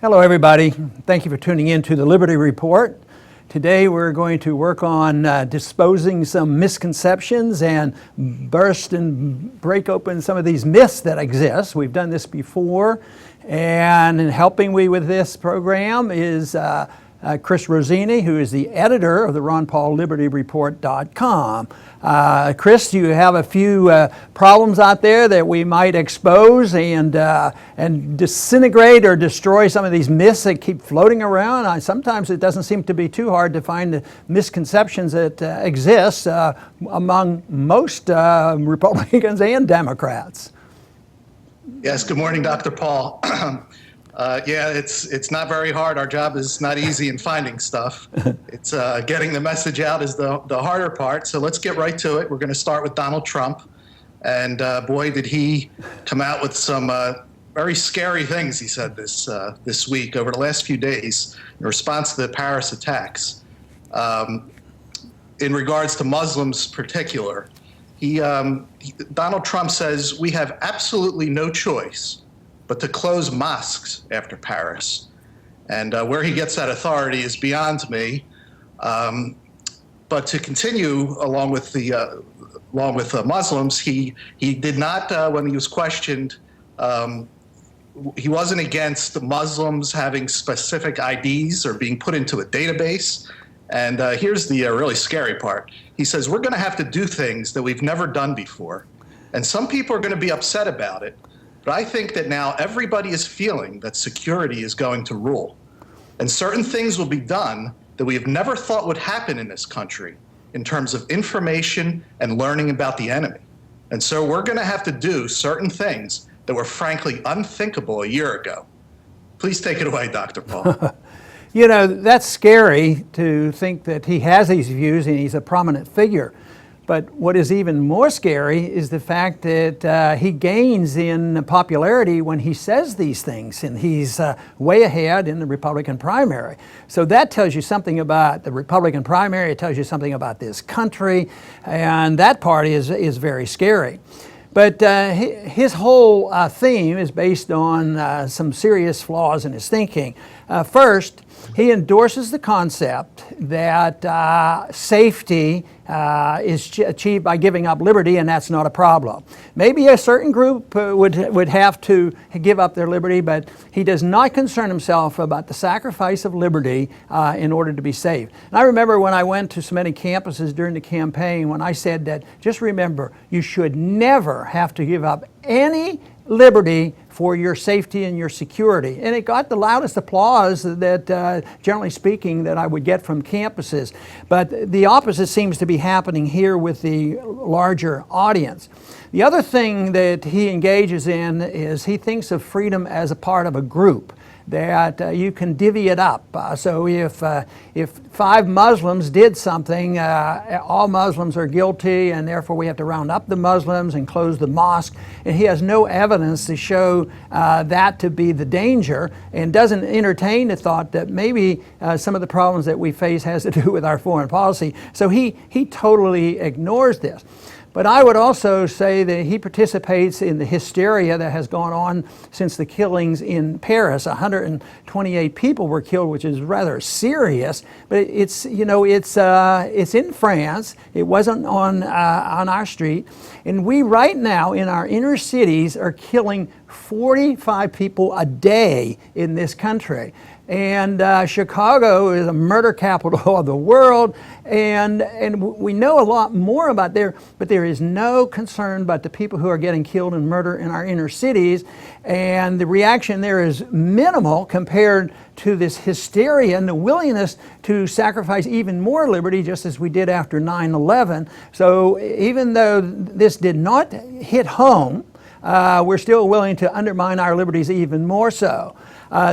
Hello everybody. Thank you for tuning in to the Liberty Report. Today we're going to work on disposing some misconceptions and burst and break open some of these myths that exist. We've done this before, and helping me with this program is Chris Rossini, who is the editor of the RonPaulLibertyReport.com. Chris, you have a few problems out there that we might expose and disintegrate or destroy some of these myths that keep floating around. Sometimes it doesn't seem to be too hard to find the misconceptions that exist among most Republicans and Democrats. Yes, good morning, Dr. Paul. Yeah, it's not very hard. Our job is not easy in finding stuff. It's getting the message out is the harder part. So let's get right to it. We're going to start with Donald Trump. And boy, did he come out with some very scary things he said this week over the last few days in response to the Paris attacks. In regards to Muslims in particular, Donald Trump says we have absolutely no choice but to close mosques after Paris. And where he gets that authority is beyond me. But to continue along with the Muslims, he did not, when he was questioned, he wasn't against the Muslims having specific IDs or being put into a database. And here's the really scary part. He says, we're going to have to do things that we've never done before. And some people are going to be upset about it. But I think that now everybody is feeling that security is going to rule. And certain things will be done that we have never thought would happen in this country in terms of information and learning about the enemy. And so we're going to have to do certain things that were frankly unthinkable a year ago. Please take it away, Dr. Paul. You know, that's scary to think that he has these views and he's a prominent figure. But what is even more scary is the fact that he gains in popularity when he says these things, and he's way ahead in the Republican primary. So that tells you something about the Republican primary, it tells you something about this country, and that part is very scary. But his whole theme is based on some serious flaws in his thinking. First, he endorses the concept that safety is achieved by giving up liberty, and that's not a problem. Maybe a certain group would have to give up their liberty, but he does not concern himself about the sacrifice of liberty in order to be safe. And I remember when I went to so many campuses during the campaign, when I said that, just remember, you should never have to give up any liberty for your safety and your security. And it got the loudest applause that, generally speaking, that I would get from campuses. But the opposite seems to be happening here with the larger audience. The other thing that he engages in is he thinks of freedom as a part of a group, that you can divvy it up. So if 5 Muslims did something, all Muslims are guilty, and therefore we have to round up the Muslims and close the mosque. And he has no evidence to show that to be the danger, and doesn't entertain the thought that maybe some of the problems that we face has to do with our foreign policy. So he totally ignores this. But I would also say that he participates in the hysteria that has gone on since the killings in Paris. 128 people were killed, which is rather serious. But it's in France. It wasn't on our street. And we right now in our inner cities are killing 45 people a day in this country. And Chicago is a murder capital of the world, and we know a lot more about there, but there is no concern about the people who are getting killed and murdered in our inner cities, and the reaction there is minimal compared to this hysteria and the willingness to sacrifice even more liberty, just as we did after 9/11. So even though this did not hit home, we're still willing to undermine our liberties even more so.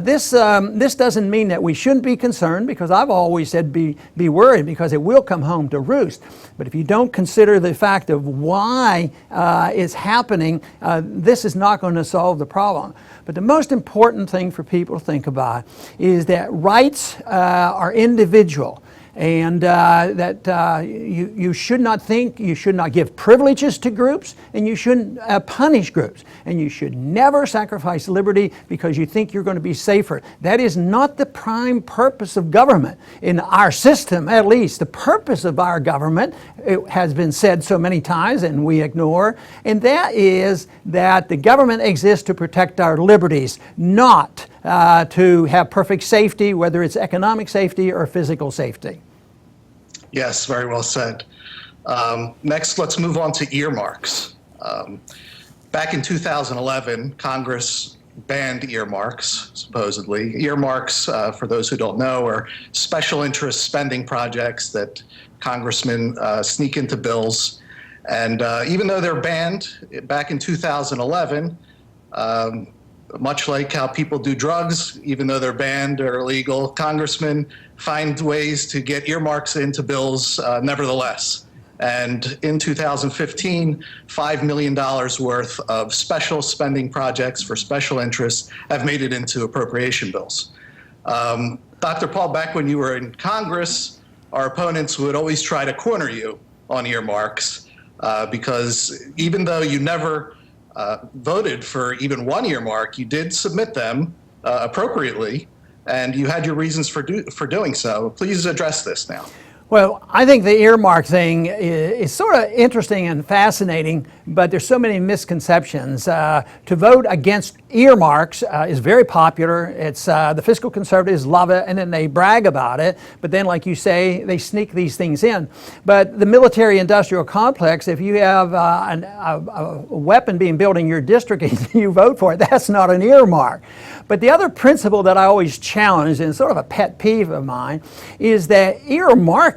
This doesn't mean that we shouldn't be concerned, because I've always said be worried, because it will come home to roost. But if you don't consider the fact of why it's happening, this is not going to solve the problem. But the most important thing for people to think about is that rights are individual. and you should not think, you should not give privileges to groups, and you shouldn't punish groups, and you should never sacrifice liberty because you think you're going to be safer. That is not the prime purpose of government. In our system, at least, the purpose of our government, it has been said so many times and we ignore, and that is that the government exists to protect our liberties, not to have perfect safety, whether it's economic safety or physical safety. Yes, very well said. Next, let's move on to earmarks. Back in 2011, Congress banned earmarks, supposedly. Earmarks, for those who don't know, are special interest spending projects that congressmen sneak into bills. And even though they're banned back in 2011, much like how people do drugs, even though they're banned or illegal, congressmen find ways to get earmarks into bills nevertheless. And in 2015, $5 million worth of special spending projects for special interests have made it into appropriation bills. Dr. Paul, back when you were in Congress, our opponents would always try to corner you on earmarks because even though you never voted for even one earmark, you did submit them appropriately, and you had your reasons for doing so. Please address this now. Well, I think the earmark thing is sort of interesting and fascinating, but there's so many misconceptions. To vote against earmarks is very popular. It's the fiscal conservatives love it, and then they brag about it. But then, like you say, they sneak these things in. But the military-industrial complex, if you have a weapon being built in your district and you vote for it, that's not an earmark. But the other principle that I always challenge, and sort of a pet peeve of mine, is that earmarking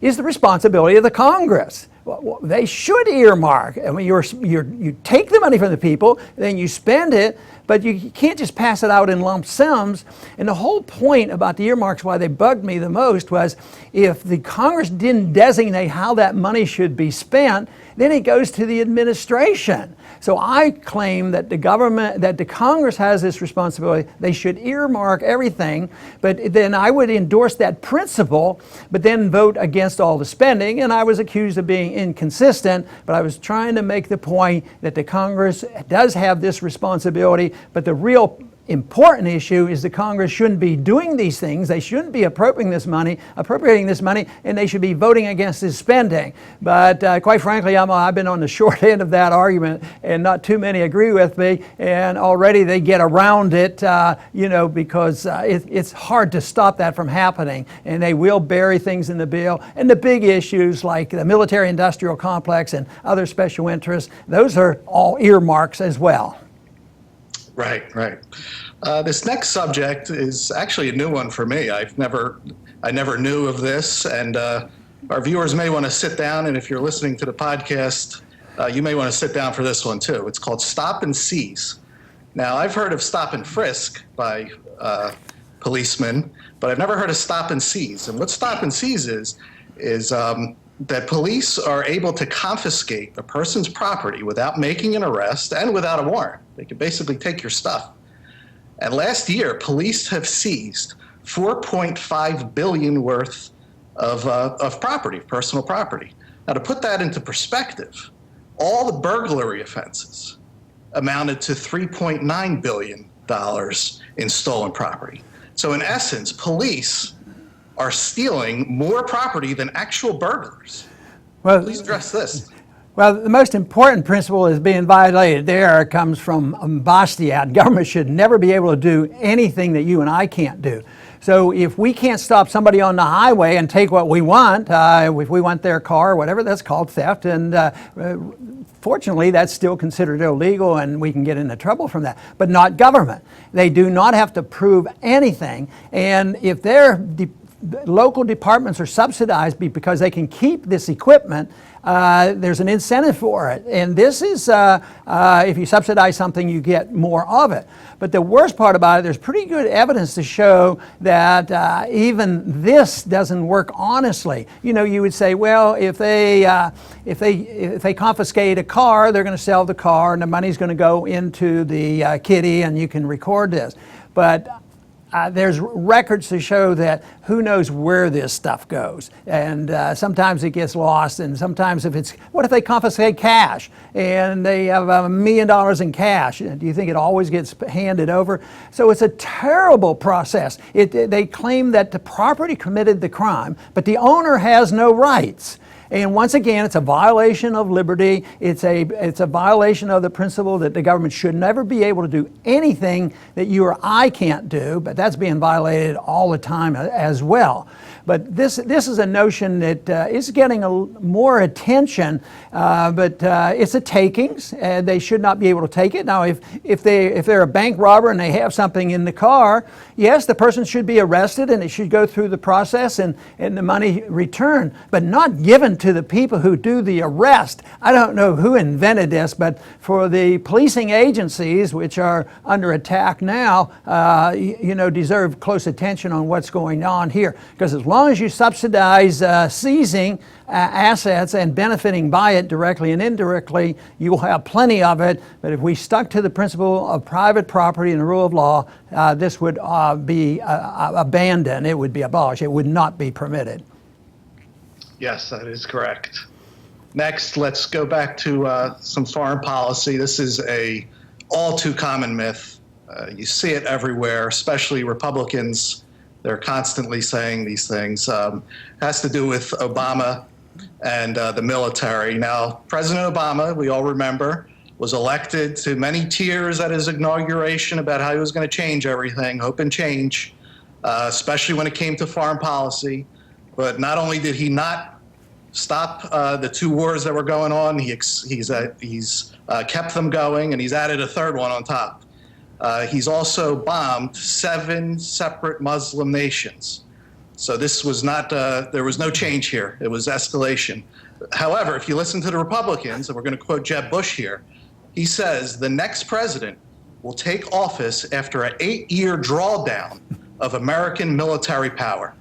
is the responsibility of the Congress. Well, they should earmark. I mean, you take the money from the people, then you spend it, but you can't just pass it out in lump sums. And the whole point about the earmarks, why they bugged me the most, was if the Congress didn't designate how that money should be spent, then it goes to the administration. So I claim that the Congress has this responsibility. They should earmark everything, but then I would endorse that principle, but then vote against all the spending. And I was accused of being inconsistent, but I was trying to make the point that the Congress does have this responsibility, but the real important issue is the Congress shouldn't be doing these things. They shouldn't be appropriating this money, and they should be voting against this spending. But quite frankly, I've been on the short end of that argument, and not too many agree with me. And already they get around it, because it's hard to stop that from happening. And they will bury things in the bill. And the big issues like the military-industrial complex and other special interests, those are all earmarks as well. Right. This next subject is actually a new one for me. I never knew of this, and our viewers may want to sit down, and if you're listening to the podcast, you may want to sit down for this one too. It's called stop and seize. Now, I've heard of stop and frisk by policemen, but I've never heard of stop and seize. And what stop and seize is that police are able to confiscate a person's property without making an arrest and without a warrant. They can basically take your stuff. And last year, police have seized $4.5 billion worth of property, personal property. Now, to put that into perspective, all the burglary offenses amounted to $3.9 billion in stolen property. So in essence, police are stealing more property than actual burglars. Well, please address this. Well, the most important principle is being violated there comes from Bastiat. Government should never be able to do anything that you and I can't do. So if we can't stop somebody on the highway and take what we want, if we want their car or whatever, that's called theft. And fortunately, that's still considered illegal and we can get into trouble from that. But not government. They do not have to prove anything. And if their local departments are subsidized because they can keep this equipment, there's an incentive for it. And this is, if you subsidize something, you get more of it. But the worst part about it, there's pretty good evidence to show that even this doesn't work honestly. You would say, well, if they confiscate a car, they're going to sell the car and the money's going to go into the kitty and you can record this. But there's records to show that who knows where this stuff goes, and sometimes it gets lost, and sometimes what if they confiscate cash and they have $1 million in cash? Do you think it always gets handed over? So it's a terrible process. They claim that the property committed the crime, but the owner has no rights. And once again, it's a violation of liberty. It's a violation of the principle that the government should never be able to do anything that you or I can't do, but that's being violated all the time as well. But this is a notion that is getting more attention, but it's a takings, and they should not be able to take it. Now, if they're a bank robber and they have something in the car, yes, the person should be arrested and it should go through the process and the money returned, but not given to the people who do the arrest. I don't know who invented this, but for the policing agencies, which are under attack now, deserve close attention on what's going on here. Because as long as you subsidize seizing assets and benefiting by it directly and indirectly, you will have plenty of it. But if we stuck to the principle of private property and the rule of law, this would be abandoned. It would be abolished. It would not be permitted. Yes, that is correct. Next, let's go back to some foreign policy. This is a all too common myth. You see it everywhere, especially Republicans. They're constantly saying these things. It has to do with Obama and the military. Now, President Obama, we all remember, was elected to many tears at his inauguration about how he was going to change everything, hope and change, especially when it came to foreign policy. But not only did he not stop the two wars that were going on, he's kept them going, and he's added a third one on top. He's also bombed 7 separate Muslim nations. So this was not, there was no change here. It was escalation. However, if you listen to the Republicans, and we're going to quote Jeb Bush here, he says the next president will take office after an 8-year drawdown of American military power.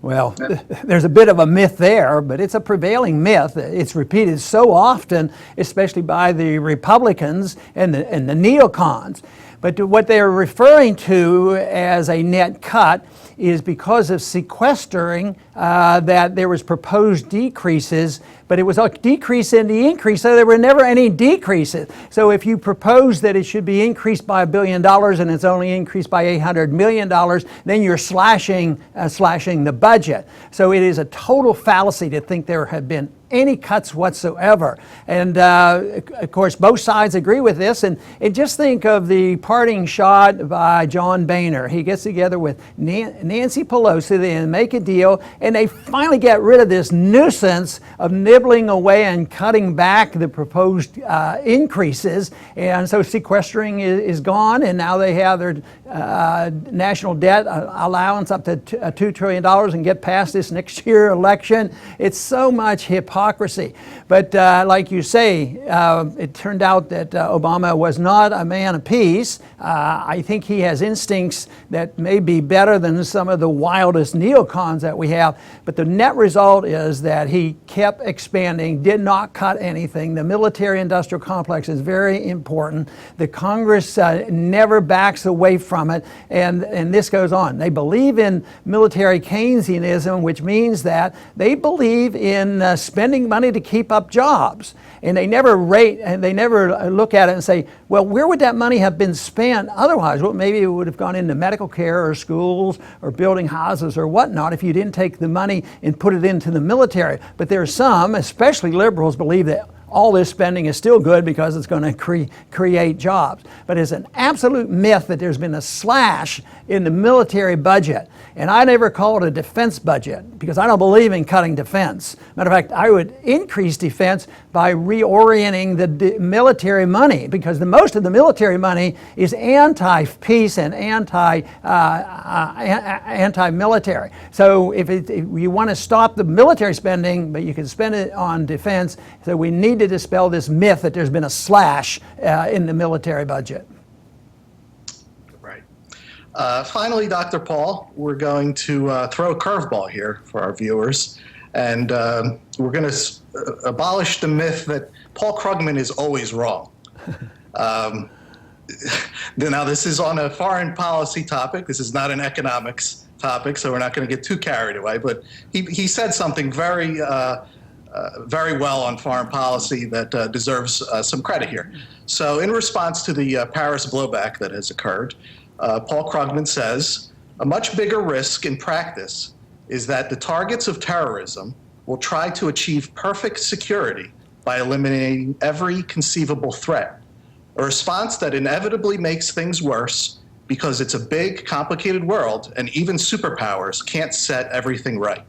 Well, there's a bit of a myth there, but it's a prevailing myth. It's repeated so often, especially by the Republicans and the neocons. But what they're referring to as a net cut is because of sequestering that there was proposed decreases, but it was a decrease in the increase, so there were never any decreases. So if you propose that it should be increased by $1 billion and it's only increased by $800 million, then you're slashing the budget. So it is a total fallacy to think there have been any cuts whatsoever. And of course, both sides agree with this. And just think of the parting shot by John Boehner. He gets together with Nancy Pelosi, they make a deal, and they finally get rid of this nuisance of nibbling away and cutting back the proposed increases. And so sequestering is gone, and now they have their national debt allowance up to $2 trillion and get past this next year election. It's so much hypocrisy. But like you say, it turned out that Obama was not a man of peace. I think he has instincts that may be better than some of the wildest neocons that we have. But the net result is that he kept expanding, did not cut anything. The military-industrial complex is very important. The Congress never backs away from it, and this goes on. They believe in military Keynesianism, which means that they believe in spending money to keep up jobs. And they never rate, and they never look at it and say, well, where would that money have been spent otherwise? Well, maybe it would have gone into medical care or schools or building houses or whatnot if you didn't take the money and put it into the military. But there are some, especially liberals, believe that all this spending is still good because it's going to create jobs. But it's an absolute myth that there's been a slash in the military budget. And I never call it a defense budget because I don't believe in cutting defense. Matter of fact, I would increase defense by reorienting the military money, because most of the military money is anti-peace and anti-military. So if you want to stop the military spending, but you can spend it on defense, so we need to dispel this myth that there's been a slash in the military budget. Right. Finally, Dr. Paul, we're going to throw a curveball here for our viewers, and we're going to abolish the myth that Paul Krugman is always wrong. now this is on a foreign policy topic. This is not an economics topic, so we're not going to get too carried away. But he said something very well on foreign policy that deserves some credit here. So in response to the Paris blowback that has occurred, Paul Krugman says, a much bigger risk in practice is that the targets of terrorism will try to achieve perfect security by eliminating every conceivable threat, a response that inevitably makes things worse because it's a big, complicated world and even superpowers can't set everything right.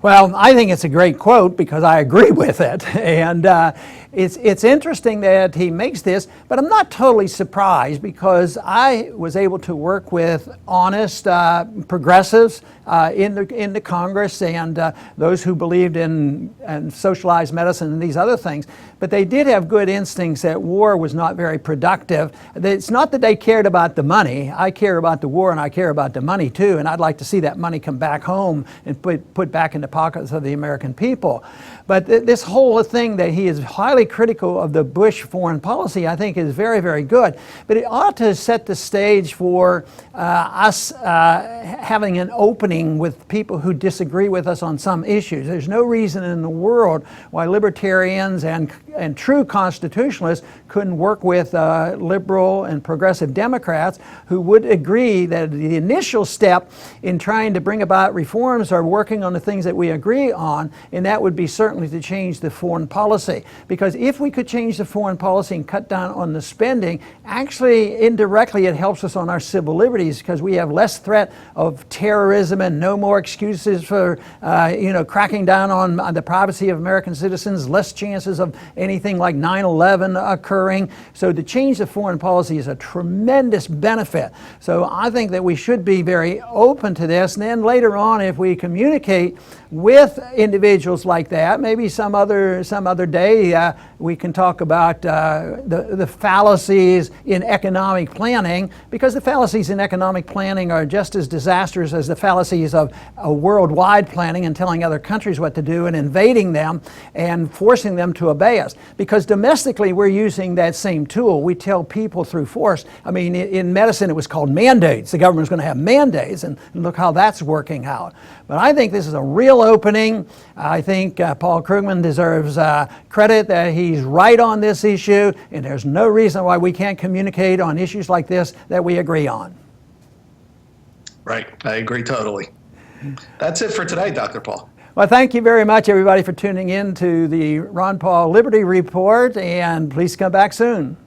Well, I think it's a great quote because I agree with it. And it's interesting that he makes this, but I'm not totally surprised because I was able to work with honest progressives in the Congress and those who believed in socialized medicine and these other things. But they did have good instincts that war was not very productive. It's not that they cared about the money. I care about the war and I care about the money too, and I'd like to see that money come back home and put back in the pockets of the American people. But this whole thing that he is highly critical of the Bush foreign policy, I think is very, very good. But it ought to set the stage for us having an opening with people who disagree with us on some issues. There's no reason in the world why libertarians and true constitutionalists couldn't work with liberal and progressive Democrats who would agree that the initial step in trying to bring about reforms are working on the things that we agree on, and that would be certainly to change the foreign policy. Because if we could change the foreign policy and cut down on the spending, actually indirectly it helps us on our civil liberties because we have less threat of terrorism and no more excuses for cracking down on the privacy of American citizens, less chances of anything like 9/11 occurring. So to change the foreign policy is a tremendous benefit. So I think that we should be very open to this. And then later on, if we communicate with individuals like that, maybe some other day we can talk about the fallacies in economic planning, because the fallacies in economic planning are just as disastrous as the fallacies of worldwide planning and telling other countries what to do and invading them and forcing them to obey us. Because domestically we're using that same tool. We tell people through force. I mean, in medicine it was called mandates. The government's going to have mandates, and look how that's working out. But I think this is a real opening. I think Paul Krugman deserves credit that he's right on this issue, and there's no reason why we can't communicate on issues like this that we agree on. Right, I agree totally. That's it for today, Dr. Paul. Well, thank you very much, everybody, for tuning in to the Ron Paul Liberty Report, and please come back soon.